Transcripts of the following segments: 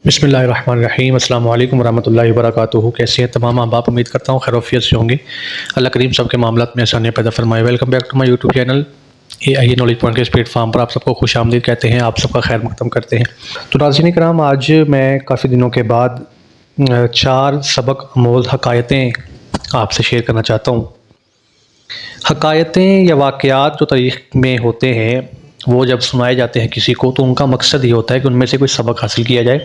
بسم اللہ الرحمن الرحیم۔ السلام علیکم ورحمۃ اللہ وبرکاتہ۔ کیسے ہیں تمام احباب؟ امید کرتا ہوں خیر و عافیت سے ہوں گے۔ اللہ کریم سب کے معاملات میں آسانیاں پیدا فرمائے۔ Welcome back to my YouTube channel A knowledge point کے اس پلیٹ فارم پر آپ سب کو خوش آمدید کہتے ہیں، آپ سب کا خیر مقدم کرتے ہیں۔ تو ناظرین کرام، آج میں کافی دنوں کے بعد 4 سبق آموز حکایتیں آپ سے شیئر کرنا چاہتا ہوں۔ حکایتیں یا واقعات جو تاریخ میں ہوتے ہیں، وہ جب سنائے جاتے ہیں کسی کو تو ان کا مقصد یہ ہوتا ہے کہ ان میں سے کوئی سبق حاصل کیا جائے،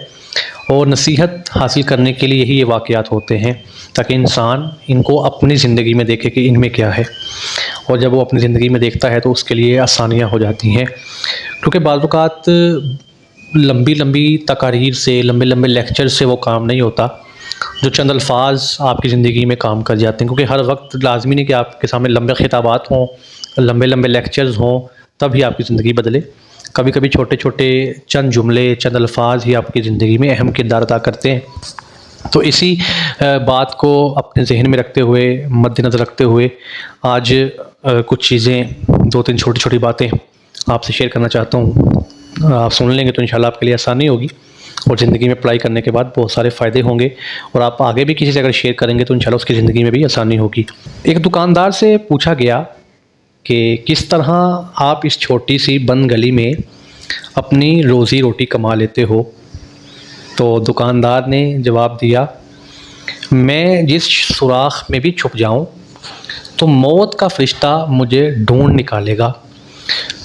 اور نصیحت حاصل کرنے کے لیے ہی یہ واقعات ہوتے ہیں، تاکہ انسان ان کو اپنی زندگی میں دیکھے کہ ان میں کیا ہے، اور جب وہ اپنی زندگی میں دیکھتا ہے تو اس کے لیے آسانیاں ہو جاتی ہیں۔ کیونکہ بعض اوقات لمبی لمبی تقاریر سے، لمبے لمبے لیکچر سے وہ کام نہیں ہوتا جو چند الفاظ آپ کی زندگی میں کام کر جاتے ہیں، کیونکہ ہر وقت لازمی نہیں کہ آپ کے سامنے لمبے خطابات ہوں، لمبے لمبے لیکچرز ہوں تب ہی آپ کی زندگی بدلے۔ کبھی کبھی چھوٹے چھوٹے چند جملے، چند الفاظ ہی آپ کی زندگی میں اہم کردار ادا کرتے ہیں۔ تو اسی بات کو اپنے ذہن میں رکھتے ہوئے، مد نظر رکھتے ہوئے، آج کچھ چیزیں، 2-3 چھوٹی چھوٹی باتیں آپ سے شیئر کرنا چاہتا ہوں۔ آپ سن لیں گے تو انشاءاللہ آپ کے لیے آسانی ہوگی، اور زندگی میں اپلائی کرنے کے بعد بہت سارے فائدے ہوں گے، اور آپ آگے بھی کسی سے اگر شیئر کریں گے تو انشاءاللہ اس کی زندگی میں بھی آسانی ہوگی۔ ایک دکاندار سے پوچھا گیا کہ کس طرح آپ اس چھوٹی سی بند گلی میں اپنی روزی روٹی کما لیتے ہو؟ تو دکاندار نے جواب دیا، میں جس سوراخ میں بھی چھپ جاؤں تو موت کا فرشتہ مجھے ڈھونڈ نکالے گا،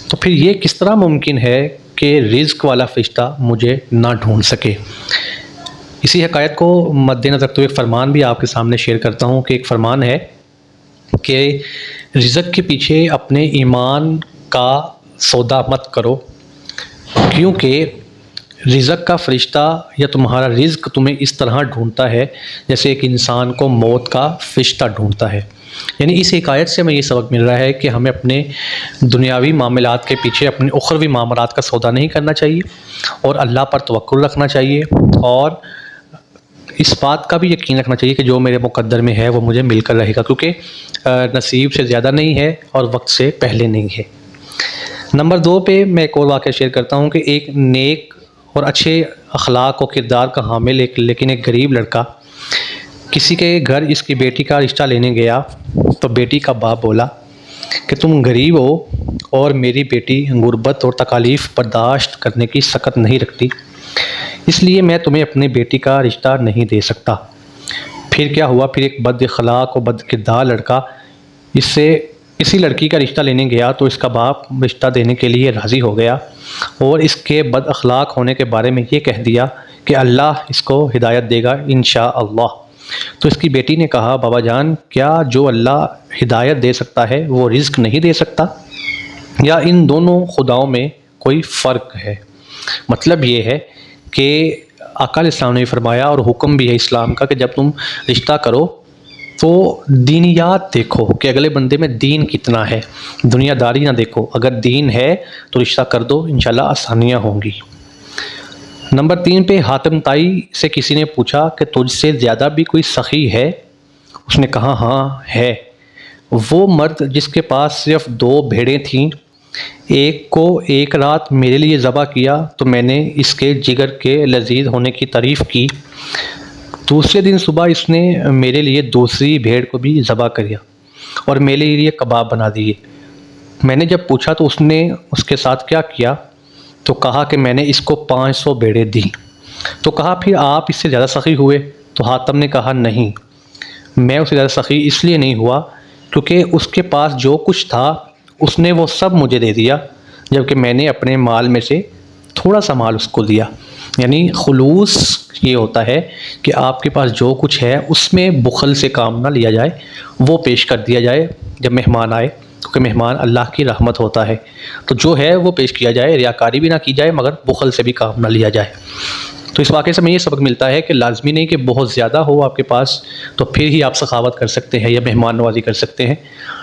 تو پھر یہ کس طرح ممکن ہے کہ رزق والا فرشتہ مجھے نہ ڈھونڈ سکے؟ اسی حکایت کو مد نظر رکھتے ہوئے ایک فرمان بھی آپ کے سامنے شیئر کرتا ہوں کہ ایک فرمان ہے کہ رزق کے پیچھے اپنے ایمان کا سودا مت کرو، کیونکہ رزق کا فرشتہ یا تمہارا رزق تمہیں اس طرح ڈھونڈتا ہے جیسے ایک انسان کو موت کا فرشتہ ڈھونڈتا ہے۔ یعنی اس حکایت سے ہمیں یہ سبق مل رہا ہے کہ ہمیں اپنے دنیاوی معاملات کے پیچھے اپنے اخروی معاملات کا سودا نہیں کرنا چاہیے، اور اللہ پر توکل رکھنا چاہیے، اور اس بات کا بھی یقین رکھنا چاہیے کہ جو میرے مقدر میں ہے وہ مجھے مل کر رہے گا، کیونکہ نصیب سے زیادہ نہیں ہے اور وقت سے پہلے نہیں ہے۔ نمبر 2 پہ میں ایک اور واقعہ شیئر کرتا ہوں کہ ایک نیک اور اچھے اخلاق و کردار کا حامل لیکن ایک غریب لڑکا کسی کے گھر اس کی بیٹی کا رشتہ لینے گیا، تو بیٹی کا باپ بولا کہ تم غریب ہو اور میری بیٹی غربت اور تکالیف برداشت کرنے کی سخت نہیں رکھتی، اس لیے میں تمہیں اپنی بیٹی کا رشتہ نہیں دے سکتا۔ پھر کیا ہوا؟ پھر ایک بد اخلاق و بد کردار لڑکا اسی لڑکی کا رشتہ لینے گیا، تو اس کا باپ رشتہ دینے کے لیے راضی ہو گیا، اور اس کے بد اخلاق ہونے کے بارے میں یہ کہہ دیا کہ اللہ اس کو ہدایت دے گا انشاءاللہ۔ تو اس کی بیٹی نے کہا، بابا جان، کیا جو اللہ ہدایت دے سکتا ہے وہ رزق نہیں دے سکتا؟ یا ان دونوں خداؤں میں کوئی فرق ہے؟ مطلب یہ ہے کہ آقا علیہ السلام نے فرمایا، اور حکم بھی ہے اسلام کا، کہ جب تم رشتہ کرو تو دینیات دیکھو کہ اگلے بندے میں دین کتنا ہے، دنیا داری نہ دیکھو، اگر دین ہے تو رشتہ کر دو، انشاءاللہ آسانیاں ہوں گی۔ نمبر 3 پہ حاتم طائی سے کسی نے پوچھا کہ تجھ سے زیادہ بھی کوئی سخی ہے؟ اس نے کہا، ہاں ہے، وہ مرد جس کے پاس صرف 2 بھیڑیں تھیں، ایک کو ایک رات میرے لیے ذبح کیا تو میں نے اس کے جگر کے لذیذ ہونے کی تعریف کی، دوسرے دن صبح اس نے میرے لیے دوسری بھیڑ کو بھی ذبح کیا اور میرے لیے کباب بنا دیے۔ میں نے جب پوچھا تو اس نے اس کے ساتھ کیا کیا، تو کہا کہ میں نے اس کو 500 بھیڑیں دیں۔ تو کہا، پھر آپ اس سے زیادہ سخی ہوئے؟ تو حاتم نے کہا، نہیں، میں اس سے زیادہ سخی اس لیے نہیں ہوا کیونکہ اس کے پاس جو کچھ تھا اس نے وہ سب مجھے دے دیا، جبکہ میں نے اپنے مال میں سے تھوڑا سا مال اس کو دیا۔ یعنی خلوص یہ ہوتا ہے کہ آپ کے پاس جو کچھ ہے اس میں بخل سے کام نہ لیا جائے، وہ پیش کر دیا جائے جب مہمان آئے، کیونکہ مہمان اللہ کی رحمت ہوتا ہے، تو جو ہے وہ پیش کیا جائے، ریاکاری بھی نہ کی جائے، مگر بخل سے بھی کام نہ لیا جائے۔ تو اس واقعے سے ہمیں یہ سبق ملتا ہے کہ لازمی نہیں کہ بہت زیادہ ہو آپ کے پاس تو پھر ہی آپ سخاوت کر سکتے ہیں یا مہمان نوازی کر سکتے ہیں،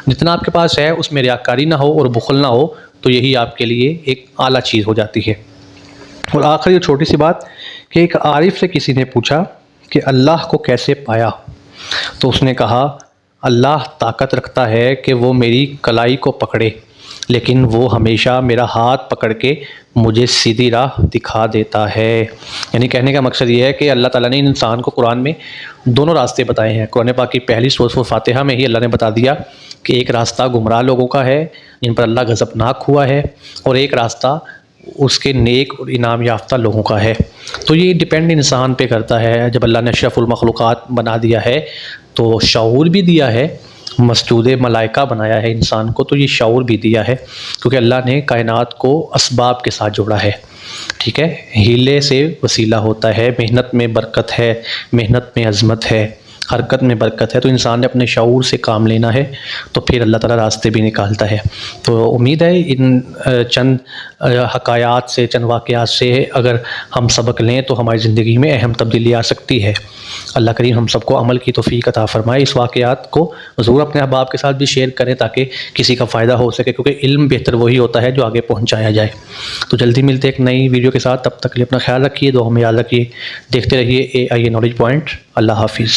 جتنا آپ کے پاس ہے اس میں ریاکاری نہ ہو اور بخل نہ ہو، تو یہی آپ کے لیے ایک اعلیٰ چیز ہو جاتی ہے۔ اور آخری اور چھوٹی سی بات کہ ایک عارف سے کسی نے پوچھا کہ اللہ کو کیسے پایا؟ تو اس نے کہا، اللہ طاقت رکھتا ہے کہ وہ میری کلائی کو پکڑے لیکن وہ ہمیشہ میرا ہاتھ پکڑ کے مجھے سیدھی راہ دکھا دیتا ہے۔ یعنی کہنے کا مقصد یہ ہے کہ اللہ تعالیٰ نے انسان کو قرآن میں دونوں راستے بتائے ہیں۔ قرآن پاک کی پہلی سورۃ فاتحہ میں ہی اللہ نے بتا دیا کہ ایک راستہ گمراہ لوگوں کا ہے جن پر اللہ غضبناک ہوا ہے، اور ایک راستہ اس کے نیک اور انعام یافتہ لوگوں کا ہے۔ تو یہ ڈپینڈ انسان پہ کرتا ہے۔ جب اللہ نے اشرف المخلوقات بنا دیا ہے تو شعور بھی دیا ہے، مسجود ملائکہ بنایا ہے انسان کو، تو یہ شعور بھی دیا ہے کیونکہ اللہ نے کائنات کو اسباب کے ساتھ جوڑا ہے۔ ٹھیک ہے، ہیلے سے وسیلہ ہوتا ہے، محنت میں برکت ہے، محنت میں عظمت ہے، حرکت میں برکت ہے۔ تو انسان نے اپنے شعور سے کام لینا ہے، تو پھر اللہ تعالیٰ راستے بھی نکالتا ہے۔ تو امید ہے ان چند حکایات سے، چند واقعات سے اگر ہم سبق لیں تو ہماری زندگی میں اہم تبدیلی آ سکتی ہے۔ اللہ کریم ہم سب کو عمل کی توفیق عطا فرمائے۔ اس واقعات کو ضرور اپنے احباب کے ساتھ بھی شیئر کریں تاکہ کسی کا فائدہ ہو سکے، کیونکہ علم بہتر وہی ہوتا ہے جو آگے پہنچایا جائے۔ تو جلدی ملتے ایک نئی ویڈیو کے ساتھ، تب تک کے لیے اپنا خیال رکھیے، دعاؤں میں یاد رکھیے، دیکھتے رہیے AI نالج پوائنٹ۔ اللہ حافظ۔